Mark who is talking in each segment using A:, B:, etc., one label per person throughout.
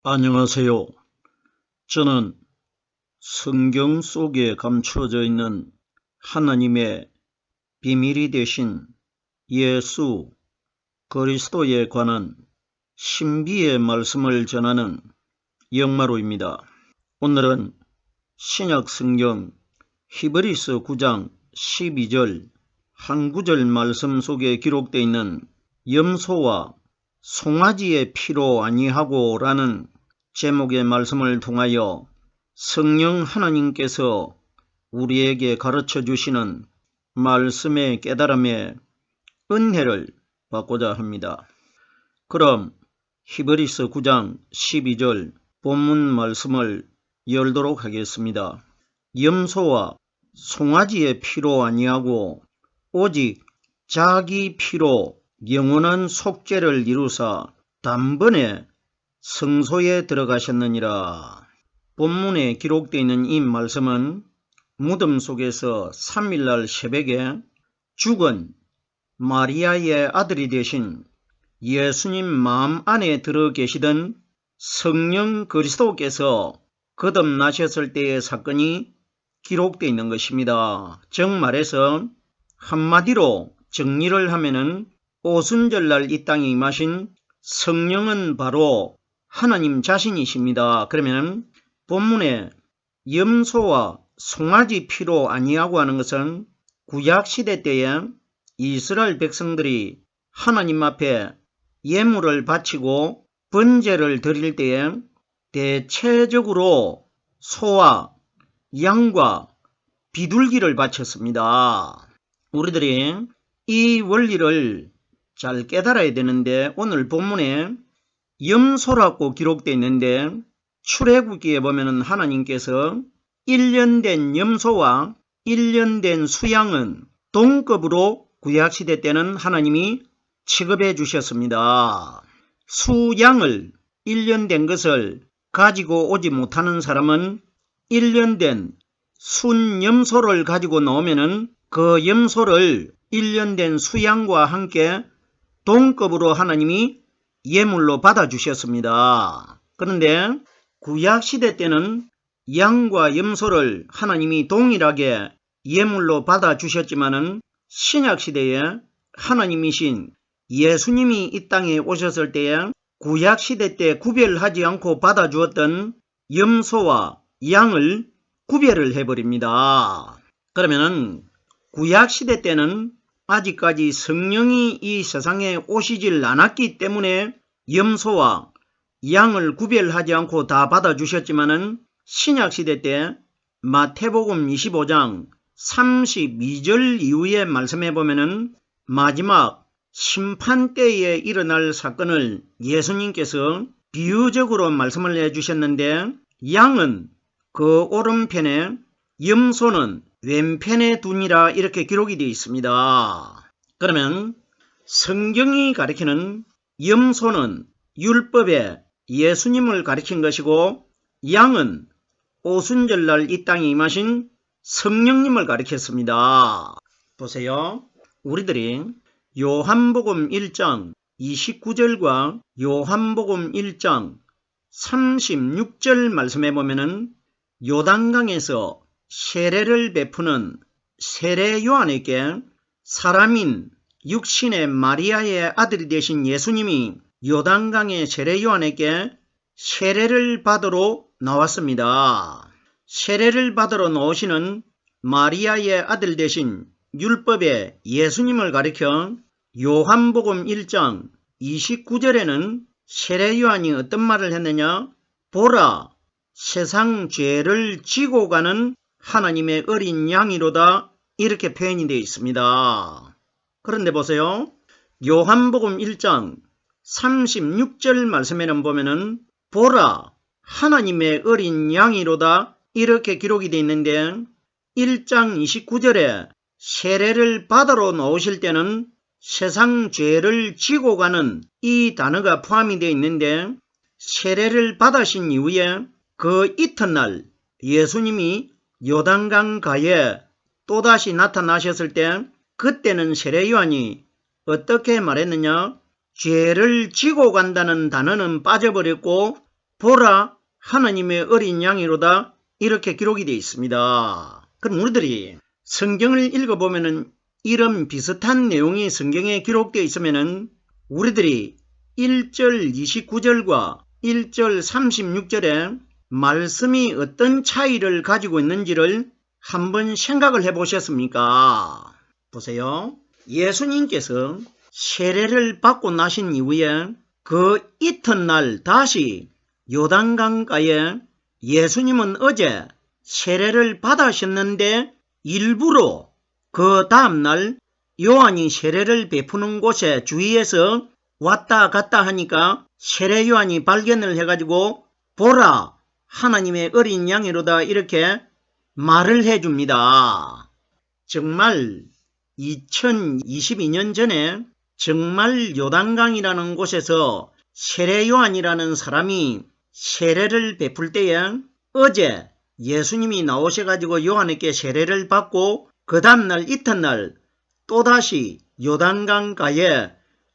A: 안녕하세요. 저는 성경 속에 감추어져 있는 하나님의 비밀이 되신 예수 그리스도에 관한 신비의 말씀을 전하는 영마로입니다. 오늘은 신약 성경 히브리서 9장 12절 한 구절 말씀 속에 기록되어 있는 염소와 송아지의 피로 아니하고 라는 제목의 말씀을 통하여 성령 하나님께서 우리에게 가르쳐 주시는 말씀의 깨달음에 은혜를 받고자 합니다. 그럼 히브리서 9장 12절 본문 말씀을 열도록 하겠습니다. 염소와 송아지의 피로 아니하고 오직 자기 피로 영원한 속죄를 이루사 단번에 성소에 들어가셨느니라. 본문에 기록되어 있는 이 말씀은 무덤 속에서 3일날 새벽에 죽은 마리아의 아들이 되신 예수님 마음 안에 들어 계시던 성령 그리스도께서 거듭나셨을 때의 사건이 기록되어 있는 것입니다. 즉 말해서 한마디로 정리를 하면은 오순절날 이 땅에 임하신 성령은 바로 하나님 자신이십니다. 그러면 본문에 염소와 송아지 피로 아니하고 하는 것은 구약시대 때에 이스라엘 백성들이 하나님 앞에 예물을 바치고 번제를 드릴 때에 대체적으로 소와 양과 비둘기를 바쳤습니다. 우리들이 이 원리를 잘 깨달아야 되는데 오늘 본문에 염소라고 기록되어 있는데 출애굽기에 보면 하나님께서 1년 된 염소와 1년 된 수양은 동급으로 구약시대 때는 하나님이 취급해 주셨습니다. 수양을 1년 된 것을 가지고 오지 못하는 사람은 1년 된 순염소를 가지고 나오면은 그 염소를 1년 된 수양과 함께 동급으로 하나님이 예물로 받아주셨습니다. 그런데 구약시대 때는 양과 염소를 하나님이 동일하게 예물로 받아주셨지만은 신약시대에 하나님이신 예수님이 이 땅에 오셨을 때에 구약시대 때 구별하지 않고 받아주었던 염소와 양을 구별을 해버립니다. 그러면은 구약시대 때는 아직까지 성령이 이 세상에 오시질 않았기 때문에 염소와 양을 구별하지 않고 다 받아주셨지만은 신약시대 때 마태복음 25장 32절 이후에 말씀해 보면은 마지막 심판 때에 일어날 사건을 예수님께서 비유적으로 말씀을 해주셨는데 양은 그 오른편에 염소는 왼편에 두니라 이렇게 기록이 되어 있습니다. 그러면 성경이 가리키는 염소는 율법에 예수님을 가리킨 것이고 양은 오순절날 이 땅에 임하신 성령님을 가리켰습니다. 보세요. 우리들이 요한복음 1장 29절과 요한복음 1장 36절 말씀해 보면은 요단강에서 세례를 베푸는 세례 요한에게 사람인 육신의 마리아의 아들이 되신 예수님이 요단강의 세례 요한에게 세례를 받으러 나왔습니다. 세례를 받으러 나오시는 마리아의 아들 되신 율법의 예수님을 가리켜 요한복음 1장 29절에는 세례 요한이 어떤 말을 했느냐? 보라, 세상 죄를 지고 가는 하나님의 어린 양이로다 이렇게 표현이 되어 있습니다. 그런데 보세요. 요한복음 1장 36절 말씀에는 보면은 보라 하나님의 어린 양이로다 이렇게 기록이 되어 있는데 1장 29절에 세례를 받으러 나오실 때는 세상 죄를 지고 가는 이 단어가 포함이 되어 있는데 세례를 받으신 이후에 그 이튿날 예수님이 요단강 가에 또다시 나타나셨을 때 그때는 세례 요한이 어떻게 말했느냐? 죄를 지고 간다는 단어는 빠져버렸고 보라 하나님의 어린 양이로다 이렇게 기록이 되어 있습니다. 그럼 우리들이 성경을 읽어보면은 이런 비슷한 내용이 성경에 기록되어 있으면은 우리들이 1절 29절과 1절 36절에 말씀이 어떤 차이를 가지고 있는지를 한번 생각을 해보셨습니까? 보세요. 예수님께서 세례를 받고 나신 이후에 그 이튿날 다시 요단강가에 예수님은 어제 세례를 받으셨는데 일부러 그 다음날 요한이 세례를 베푸는 곳에 주위에서 왔다 갔다 하니까 세례 요한이 발견을 해가지고 보라 하나님의 어린 양이로다 이렇게 말을 해줍니다. 정말 2022년 전에 정말 요단강이라는 곳에서 세례 요한이라는 사람이 세례를 베풀 때에 어제 예수님이 나오셔가지고 요한에게 세례를 받고 그 다음날 이튿날 또다시 요단강가에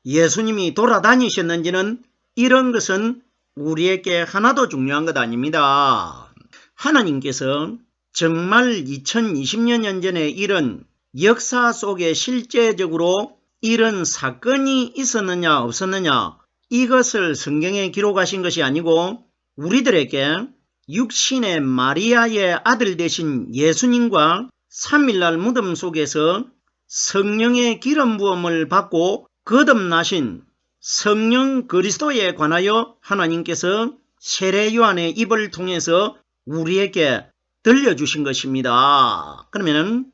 A: 예수님이 돌아다니셨는지는 이런 것은 우리에게 하나도 중요한 것 아닙니다. 하나님께서 정말 2020년 전에 이런 역사 속에 실제적으로 이런 사건이 있었느냐 없었느냐 이것을 성경에 기록하신 것이 아니고 우리들에게 육신의 마리아의 아들 되신 예수님과 3일날 무덤 속에서 성령의 기름 부음을 받고 거듭나신 성령 그리스도에 관하여 하나님께서 세례 요한의 입을 통해서 우리에게 들려주신 것입니다. 그러면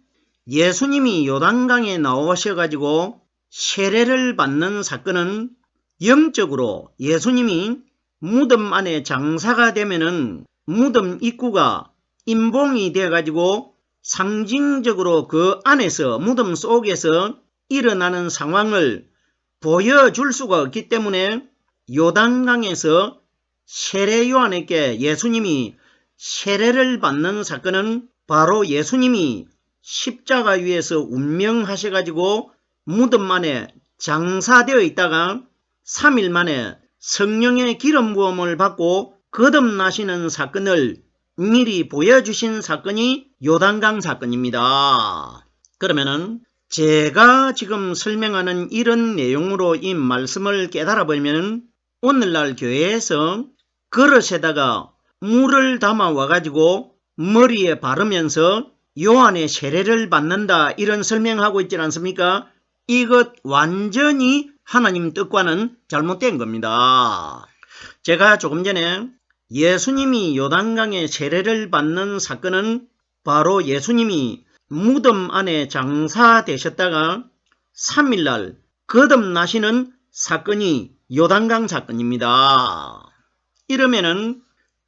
A: 예수님이 요단강에 나오셔가지고 세례를 받는 사건은 영적으로 예수님이 무덤 안에 장사가 되면은 무덤 입구가 임봉이 되어가지고 상징적으로 그 안에서 무덤 속에서 일어나는 상황을 보여줄 수가 없기 때문에 요단강에서 세례 요한에게 예수님이 세례를 받는 사건은 바로 예수님이 십자가 위에서 운명하셔가지고 무덤 안에 장사되어 있다가 3일 만에 성령의 기름 부음을 받고 거듭나시는 사건을 미리 보여주신 사건이 요단강 사건입니다. 그러면은 제가 지금 설명하는 이런 내용으로 이 말씀을 깨달아 보면 오늘날 교회에서 그릇에다가 물을 담아 와가지고 머리에 바르면서 요한의 세례를 받는다 이런 설명하고 있지 않습니까? 이것 완전히 하나님 뜻과는 잘못된 겁니다. 제가 조금 전에 예수님이 요단강에 세례를 받는 사건은 바로 예수님이 무덤 안에 장사되셨다가 3일날 거듭나시는 사건이 요단강 사건입니다. 이러면은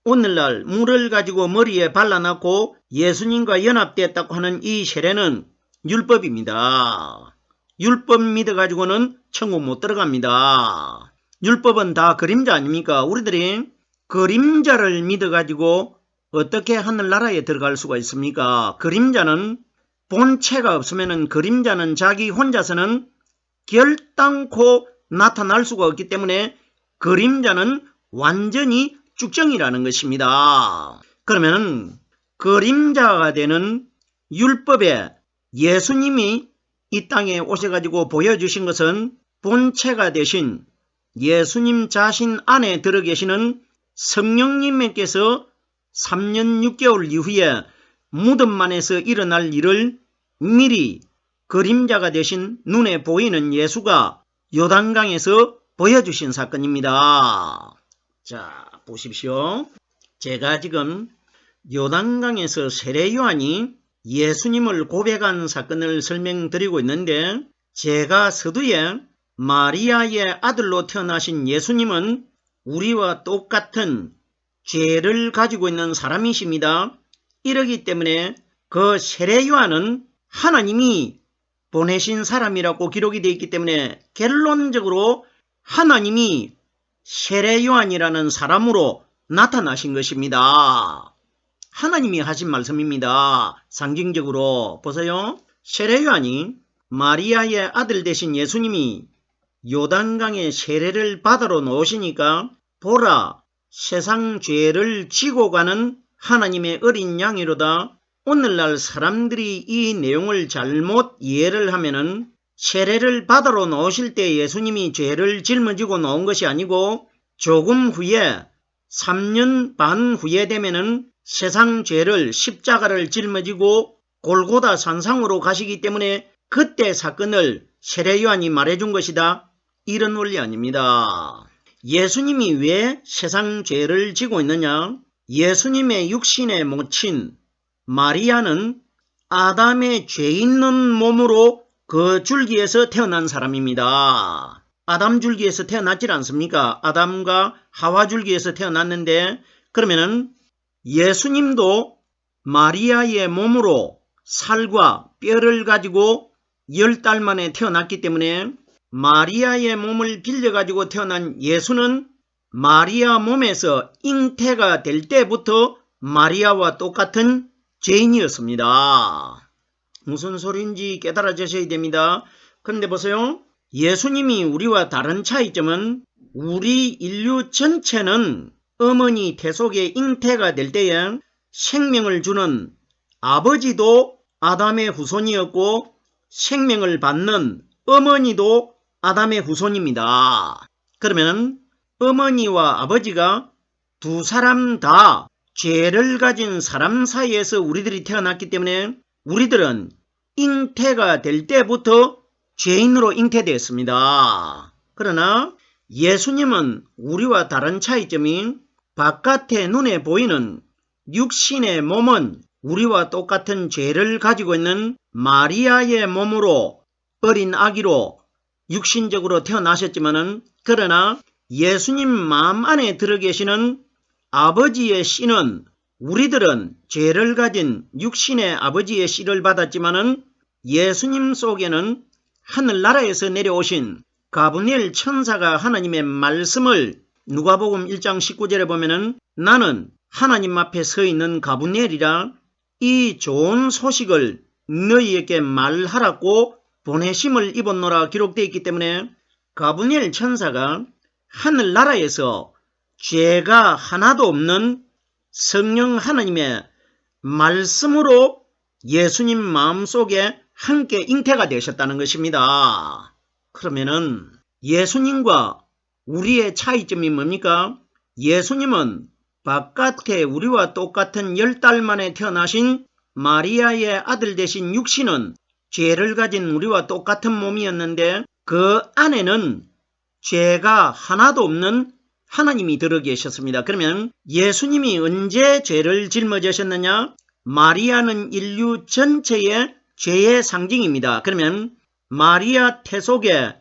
A: 오늘날 물을 가지고 머리에 발라놓고 예수님과 연합되었다고 하는 이 세례는 율법입니다. 율법 믿어가지고는 천국 못 들어갑니다. 율법은 다 그림자 아닙니까? 우리들이 그림자를 믿어가지고 어떻게 하늘나라에 들어갈 수가 있습니까? 그림자는 본체가 없으면 그림자는 자기 혼자서는 결단코 나타날 수가 없기 때문에 그림자는 완전히 쭉정이라는 것입니다. 그러면 그림자가 되는 율법에 예수님이 이 땅에 오셔가지고 보여주신 것은 본체가 되신 예수님 자신 안에 들어 계시는 성령님께서 3년 6개월 이후에 무덤 안에서 일어날 일을 미리 그림자가 되신 눈에 보이는 예수가 요단강에서 보여주신 사건입니다. 자, 보십시오. 제가 지금 요단강에서 세례 요한이 예수님을 고백한 사건을 설명드리고 있는데 제가 서두에 마리아의 아들로 태어나신 예수님은 우리와 똑같은 죄를 가지고 있는 사람이십니다. 이러기 때문에 그 세례 요한은 하나님이 보내신 사람이라고 기록이 되어 있기 때문에 결론적으로 하나님이 세례 요한이라는 사람으로 나타나신 것입니다. 하나님이 하신 말씀입니다. 상징적으로 보세요. 세례 요한이 마리아의 아들 되신 예수님이 요단강에 세례를 받으러 놓으시니까 보라 세상 죄를 지고 가는 하나님의 어린 양이로다. 오늘날 사람들이 이 내용을 잘못 이해를 하면은 세례를 받으러 나오실 때 예수님이 죄를 짊어지고 나온 것이 아니고 조금 후에 3년 반 후에 되면은 세상 죄를 십자가를 짊어지고 골고다 산상으로 가시기 때문에 그때 사건을 세례 요한이 말해준 것이다. 이런 원리 아닙니다. 예수님이 왜 세상 죄를 지고 있느냐? 예수님의 육신의 모친 마리아는 아담의 죄 있는 몸으로 그 줄기에서 태어난 사람입니다. 아담 줄기에서 태어났지 않습니까? 아담과 하와 줄기에서 태어났는데 그러면은 예수님도 마리아의 몸으로 살과 뼈를 가지고 10달 만에 태어났기 때문에 마리아의 몸을 빌려가지고 태어난 예수는 마리아 몸에서 잉태가 될 때부터 마리아와 똑같은 죄인이었습니다. 무슨 소리인지 깨달아주셔야 됩니다. 그런데 보세요. 예수님이 우리와 다른 차이점은 우리 인류 전체는 어머니 태속에 잉태가 될 때에 생명을 주는 아버지도 아담의 후손이었고 생명을 받는 어머니도 아담의 후손입니다. 그러면 어머니와 아버지가 두 사람 다 죄를 가진 사람 사이에서 우리들이 태어났기 때문에 우리들은 잉태가 될 때부터 죄인으로 잉태되었습니다. 그러나 예수님은 우리와 다른 차이점이 바깥에 눈에 보이는 육신의 몸은 우리와 똑같은 죄를 가지고 있는 마리아의 몸으로 어린 아기로 육신적으로 태어나셨지만은 그러나 예수님 마음 안에 들어 계시는 아버지의 씨는 우리들은 죄를 가진 육신의 아버지의 씨를 받았지만은 예수님 속에는 하늘나라에서 내려오신 가브리엘 천사가 하나님의 말씀을 누가복음 1장 19절에 보면은 나는 하나님 앞에 서 있는 가브리엘이라 이 좋은 소식을 너희에게 말하라고 보내심을 입었노라 기록되어 있기 때문에 가브리엘 천사가 하늘나라에서 죄가 하나도 없는 성령 하나님의 말씀으로 예수님 마음속에 함께 잉태가 되셨다는 것입니다. 그러면은 예수님과 우리의 차이점이 뭡니까? 예수님은 바깥에 우리와 똑같은 10달 만에 태어나신 마리아의 아들 되신 육신은 죄를 가진 우리와 똑같은 몸이었는데 그 안에는 죄가 하나도 없는 하나님이 들어 계셨습니다. 그러면 예수님이 언제 죄를 짊어지셨느냐? 마리아는 인류 전체의 죄의 상징입니다. 그러면 마리아 태속에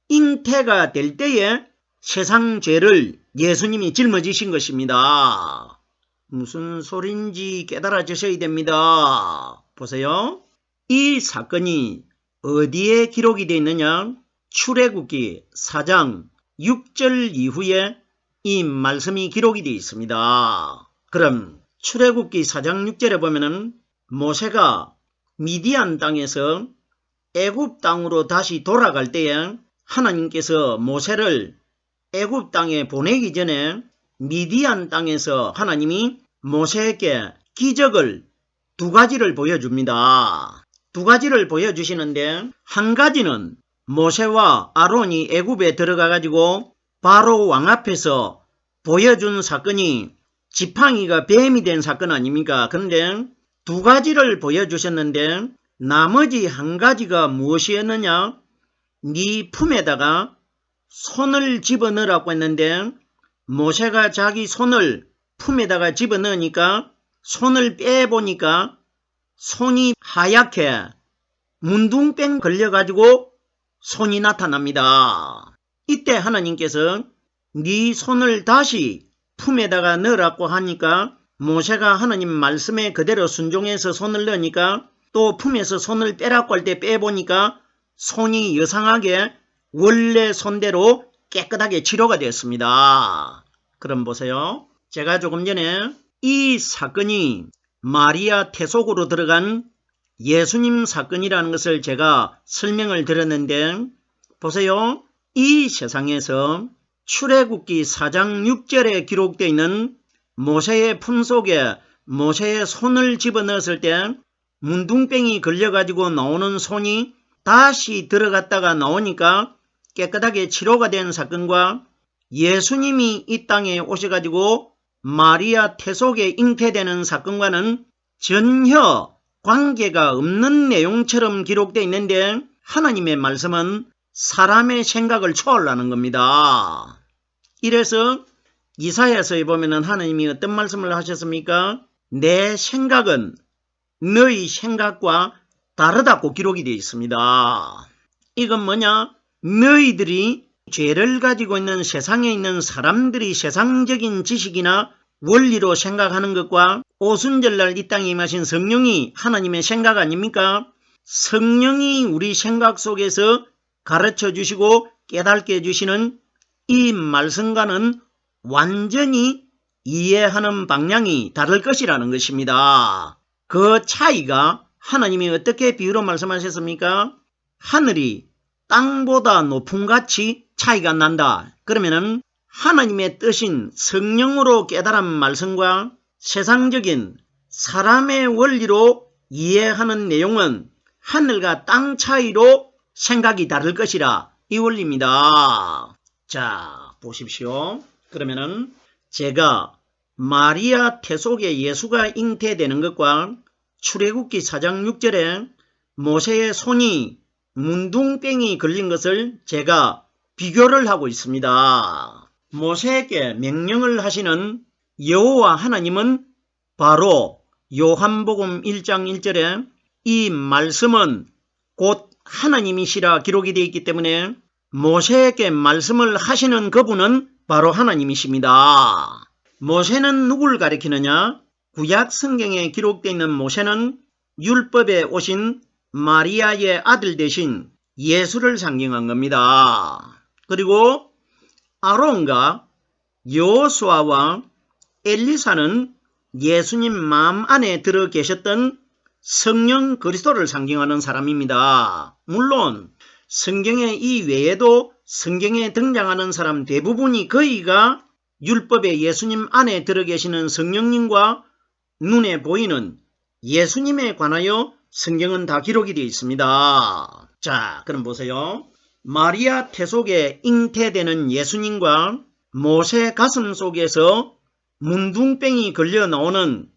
A: 잉태가 될 때에 세상 죄를 예수님이 짊어지신 것입니다. 무슨 소리인지 깨달아 주셔야 됩니다. 보세요. 이 사건이 어디에 기록이 되어 있느냐? 출애굽기 4장 6절 이후에 이 말씀이 기록이 되어 있습니다. 그럼 출애굽기 4장 6절에 보면은 모세가 미디안 땅에서 애굽 땅으로 다시 돌아갈 때에 하나님께서 모세를 애굽 땅에 보내기 전에 미디안 땅에서 하나님이 모세에게 기적을 두 가지를 보여줍니다. 두 가지를 보여주시는데 한 가지는 모세와 아론이 애굽에 들어가 가지고 바로 왕 앞에서 보여준 사건이 지팡이가 뱀이 된 사건 아닙니까? 그런데 두 가지를 보여주셨는데 나머지 한 가지가 무엇이었느냐? 네 품에다가 손을 집어넣으라고 했는데 모세가 자기 손을 품에다가 집어넣으니까 손을 빼보니까 손이 하얗게 문둥병 걸려가지고 손이 나타납니다. 이때 하나님께서 네 손을 다시 품에다가 넣으라고 하니까 모세가 하나님 말씀에 그대로 순종해서 손을 넣으니까 또 품에서 손을 빼라고 할 때 빼보니까 손이 여상하게 원래 손대로 깨끗하게 치료가 되었습니다. 그럼 보세요. 제가 조금 전에 이 사건이 마리아 태속으로 들어간 예수님 사건이라는 것을 제가 설명을 드렸는데 보세요. 이 세상에서 출애굽기 4장 6절에 기록되어 있는 모세의 품속에 모세의 손을 집어넣었을 때 문둥병이 걸려가지고 나오는 손이 다시 들어갔다가 나오니까 깨끗하게 치료가 된 사건과 예수님이 이 땅에 오셔가지고 마리아 태속에 잉태되는 사건과는 전혀 관계가 없는 내용처럼 기록되어 있는데 하나님의 말씀은 사람의 생각을 초월하는 겁니다. 이래서 이사야서에 보면 하나님이 어떤 말씀을 하셨습니까? 내 생각은 너희 생각과 다르다고 기록이 되어 있습니다. 이건 뭐냐? 너희들이 죄를 가지고 있는 세상에 있는 사람들이 세상적인 지식이나 원리로 생각하는 것과 오순절날 이 땅에 임하신 성령이 하나님의 생각 아닙니까? 성령이 우리 생각 속에서 가르쳐 주시고 깨닫게 해주시는 이 말씀과는 완전히 이해하는 방향이 다를 것이라는 것입니다. 그 차이가 하나님이 어떻게 비유로 말씀하셨습니까? 하늘이 땅보다 높음같이 차이가 난다. 그러면은 하나님의 뜻인 성령으로 깨달은 말씀과 세상적인 사람의 원리로 이해하는 내용은 하늘과 땅 차이로 생각이 다를 것이라 이 원리입니다. 자, 보십시오. 그러면은 제가 마리아 태속에 예수가 잉태되는 것과 출애굽기 4장 6절에 모세의 손이 문둥병이 걸린 것을 제가 비교를 하고 있습니다. 모세에게 명령을 하시는 여호와 하나님은 바로 요한복음 1장 1절에 이 말씀은 곧 하나님이시라 기록이 되어 있기 때문에 모세에게 말씀을 하시는 그분은 바로 하나님이십니다. 모세는 누구를 가리키느냐? 구약 성경에 기록되어 있는 모세는 율법에 오신 마리아의 아들 대신 예수를 상징한 겁니다. 그리고 아론과 여호수아와 엘리사는 예수님 마음 안에 들어 계셨던 성령 그리스도를 상징하는 사람입니다. 물론 성경에 이 외에도 성경에 등장하는 사람 대부분이 거의가 율법의 예수님 안에 들어 계시는 성령님과 눈에 보이는 예수님에 관하여 성경은 다 기록이 되어 있습니다. 자, 그럼 보세요. 마리아 태속에 잉태되는 예수님과 모세 가슴 속에서 문둥병이 걸려 나오는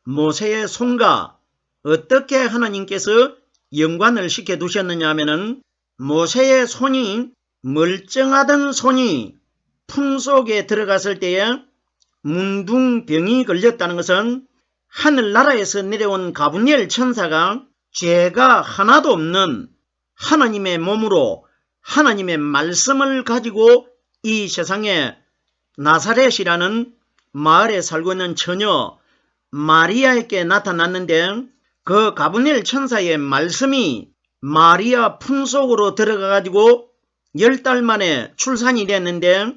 A: 모세의 손과 어떻게 하나님께서 연관을 시켜 두셨느냐 하면은 모세의 손이 멀쩡하던 손이 품속에 들어갔을 때에 문둥병이 걸렸다는 것은 하늘나라에서 내려온 가브리엘 천사가 죄가 하나도 없는 하나님의 몸으로 하나님의 말씀을 가지고 이 세상에 나사렛이라는 마을에 살고 있는 처녀 마리아에게 나타났는데 그 가브리엘 천사의 말씀이 마리아 품속으로 들어가가지고 10달 만에 출산이 됐는데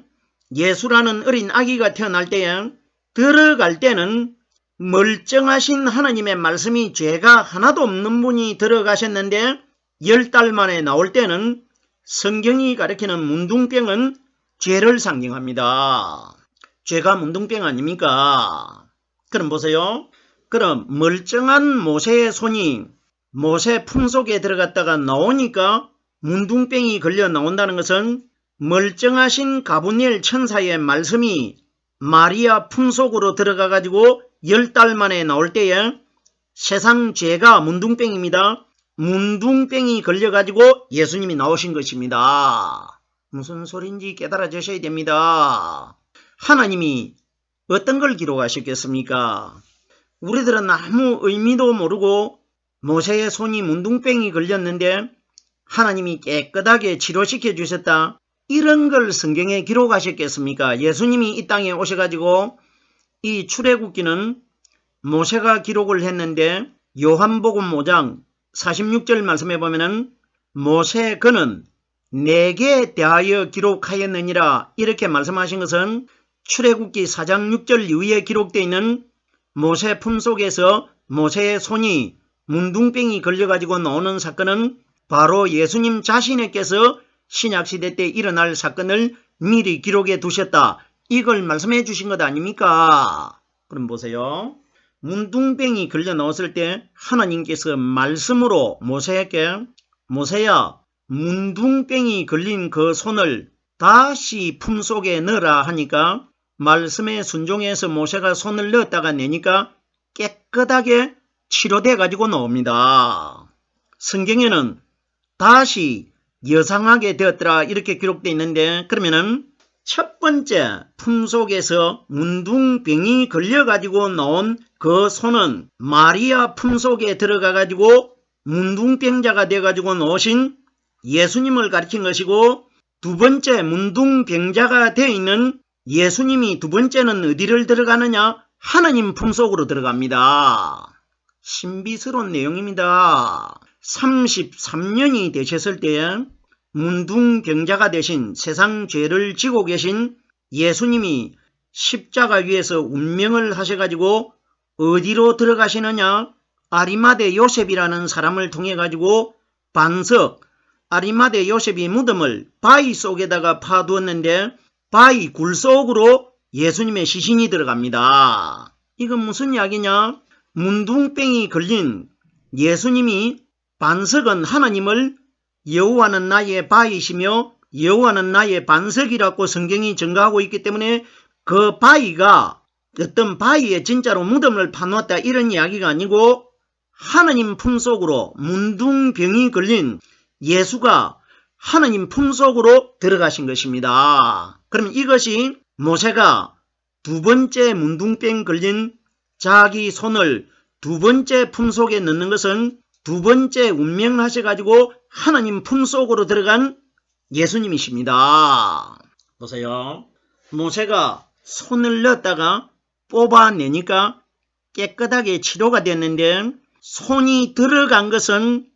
A: 예수라는 어린 아기가 태어날 때에 들어갈 때는 멀쩡하신 하나님의 말씀이 죄가 하나도 없는 분이 들어가셨는데 10달 만에 나올 때는 성경이 가리키는 문둥병은 죄를 상징합니다. 죄가 문둥병 아닙니까? 그럼 보세요. 그럼 멀쩡한 모세의 손이 모세 품속에 들어갔다가 나오니까 문둥병이 걸려 나온다는 것은 멀쩡하신 가브리엘 천사의 말씀이 마리아 품속으로 들어가 가지고 10달 만에 나올 때에 세상 죄가 문둥병입니다. 문둥병이 걸려 가지고 예수님이 나오신 것입니다. 무슨 소린지 깨달아 주셔야 됩니다. 하나님이 어떤 걸 기록하셨겠습니까? 우리들은 아무 의미도 모르고 모세의 손이 문둥병이 걸렸는데 하나님이 깨끗하게 치료시켜 주셨다. 이런 걸 성경에 기록하셨겠습니까? 예수님이 이 땅에 오셔가지고 이 출애굽기는 모세가 기록을 했는데 요한복음 5장 46절 말씀에 보면은 모세 그는 내게 대하여 기록하였느니라 이렇게 말씀하신 것은 출애굽기 4장 6절 이후에 기록되어 있는 모세 품속에서 모세의 손이 문둥병이 걸려가지고 나오는 사건은 바로 예수님 자신에게서 신약시대 때 일어날 사건을 미리 기록해 두셨다. 이걸 말씀해 주신 것 아닙니까? 그럼 보세요. 문둥병이 걸려 나왔을 때 하나님께서 말씀으로 모세에게 모세야 문둥병이 걸린 그 손을 다시 품속에 넣으라 하니까 말씀에 순종해서 모세가 손을 넣었다가 내니까 깨끗하게 치료돼 가지고 나옵니다. 성경에는 다시 여상하게 되었더라 이렇게 기록되어 있는데 그러면은 첫 번째 품속에서 문둥병이 걸려가지고 나온 그 손은 마리아 품속에 들어가가지고 문둥병자가 돼가지고 나오신 예수님을 가리킨 것이고 두 번째 문둥병자가 되어 있는 예수님이 두 번째는 어디를 들어가느냐? 하나님 품속으로 들어갑니다. 신비스러운 내용입니다. 33년이 되셨을 때에 문둥병자가 되신 세상 죄를 지고 계신 예수님이 십자가 위에서 운명을 하셔가지고 어디로 들어가시느냐? 아리마대 요셉이라는 사람을 통해 가지고 반석 아리마대 요셉이 무덤을 바위 속에다가 파두었는데 바위 굴 속으로 예수님의 시신이 들어갑니다. 이건 무슨 이야기냐? 문둥병이 걸린 예수님이 반석은 하나님을 여호와는 나의 바위시며 여호와는 나의 반석이라고 성경이 증거하고 있기 때문에 그 바위가 어떤 바위에 진짜로 무덤을 파놓았다 이런 이야기가 아니고 하나님 품속으로 문둥병이 걸린 예수가 하나님 품속으로 들어가신 것입니다. 그럼 이것이 모세가 두 번째 문둥병 걸린 자기 손을 두 번째 품속에 넣는 것은 두 번째 운명하셔가지고 하나님 품속으로 들어간 예수님이십니다. 보세요. 모세가 손을 넣었다가 뽑아내니까 깨끗하게 치료가 됐는데 손이 들어간 것은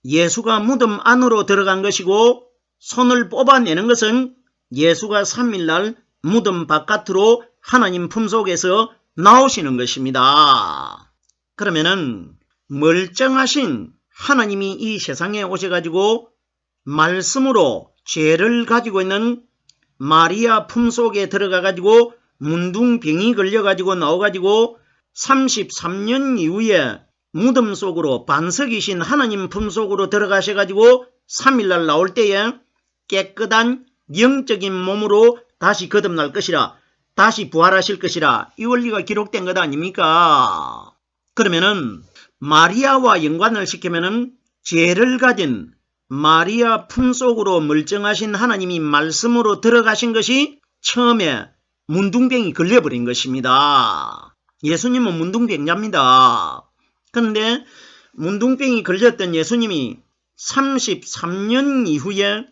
A: 예수가 무덤 안으로 들어간 것이고 손을 뽑아내는 것은 예수가 3일날 무덤 바깥으로 하나님 품속에서 나오시는 것입니다. 그러면은 멀쩡하신 하나님이 이 세상에 오셔가지고 말씀으로 죄를 가지고 있는 마리아 품속에 들어가가지고 문둥병이 걸려가지고 나와가지고 33년 이후에 무덤 속으로 반석이신 하나님 품속으로 들어가셔가지고 3일날 나올 때에 깨끗한 영적인 몸으로 다시 거듭날 것이라 다시 부활하실 것이라 이 원리가 기록된 것 아닙니까? 그러면은 마리아와 연관을 시키면은 죄를 가진 마리아 품속으로 멀쩡하신 하나님이 말씀으로 들어가신 것이 처음에 문둥병이 걸려버린 것입니다. 예수님은 문둥병자입니다. 그런데 문둥병이 걸렸던 예수님이 33년 이후에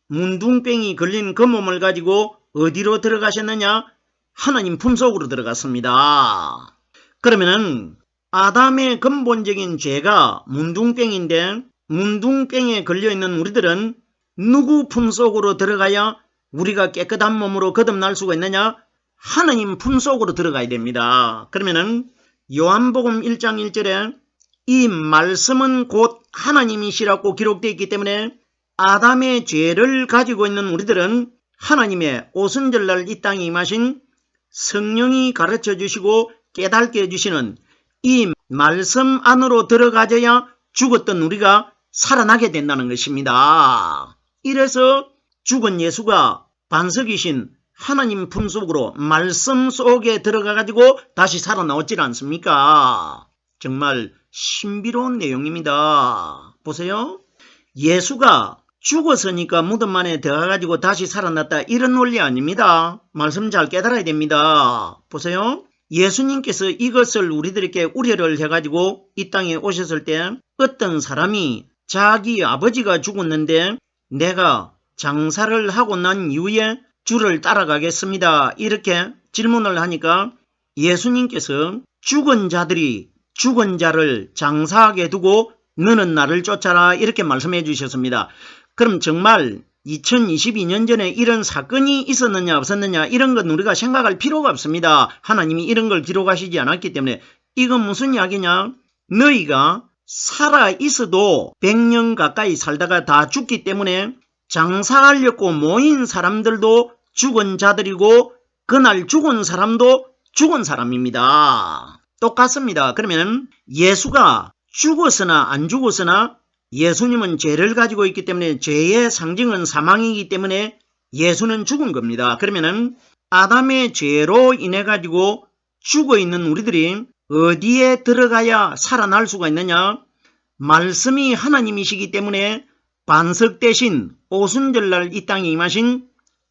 A: 문둥병이 걸린 그 몸을 가지고 어디로 들어가셨느냐? 하나님 품속으로 들어갔습니다. 그러면은 아담의 근본적인 죄가 문둥병인데 문둥병에 걸려있는 우리들은 누구 품속으로 들어가야 우리가 깨끗한 몸으로 거듭날 수가 있느냐? 하나님 품속으로 들어가야 됩니다. 그러면은 요한복음 1장 1절에 이 말씀은 곧 하나님이시라고 기록되어 있기 때문에 아담의 죄를 가지고 있는 우리들은 하나님의 오순절날 이 땅에 임하신 성령이 가르쳐 주시고 깨닫게 해주시는 이 말씀 안으로 들어가져야 죽었던 우리가 살아나게 된다는 것입니다. 이래서 죽은 예수가 반석이신 하나님 품속으로 말씀 속에 들어가가지고 다시 살아나왔지 않습니까? 정말 신비로운 내용입니다. 보세요. 예수가 죽었으니까 무덤 안에 들어가가지고 다시 살아났다 이런 원리 아닙니다. 말씀 잘 깨달아야 됩니다. 보세요. 예수님께서 이것을 우리들에게 우려를 해가지고 이 땅에 오셨을 때 어떤 사람이 자기 아버지가 죽었는데 내가 장사를 하고 난 이후에 주를 따라가겠습니다. 이렇게 질문을 하니까 예수님께서 죽은 자들이 죽은 자를 장사하게 두고 너는 나를 쫓아라 이렇게 말씀해 주셨습니다. 그럼 정말 2022년 전에 이런 사건이 있었느냐 없었느냐 이런 건 우리가 생각할 필요가 없습니다. 하나님이 이런 걸 기록하시지 않았기 때문에. 이건 무슨 이야기냐? 너희가 살아 있어도 100년 가까이 살다가 다 죽기 때문에 장사하려고 모인 사람들도 죽은 자들이고 그날 죽은 사람도 죽은 사람입니다. 똑같습니다. 그러면 예수가 죽었으나 안 죽었으나 예수님은 죄를 가지고 있기 때문에 죄의 상징은 사망이기 때문에 예수는 죽은 겁니다. 그러면 아담의 죄로 인해 가지고 죽어 있는 우리들이 어디에 들어가야 살아날 수가 있느냐? 말씀이 하나님이시기 때문에 반석 대신 오순절날 이 땅에 임하신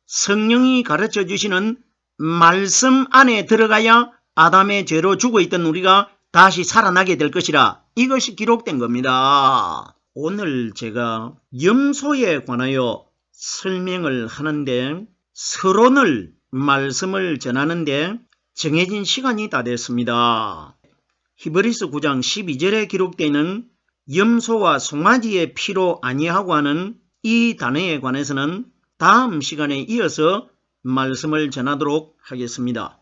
A: 성령이 가르쳐 주시는 말씀 안에 들어가야 아담의 죄로 죽어있던 우리가 다시 살아나게 될 것이라 이것이 기록된 겁니다. 오늘 제가 염소에 관하여 설명을 하는데 서론을 말씀을 전하는데 정해진 시간이 다 됐습니다. 히브리서 9장 12절에 기록되는 염소와 송아지의 피로 아니하고 하는 이 단어에 관해서는 다음 시간에 이어서 말씀을 전하도록 하겠습니다.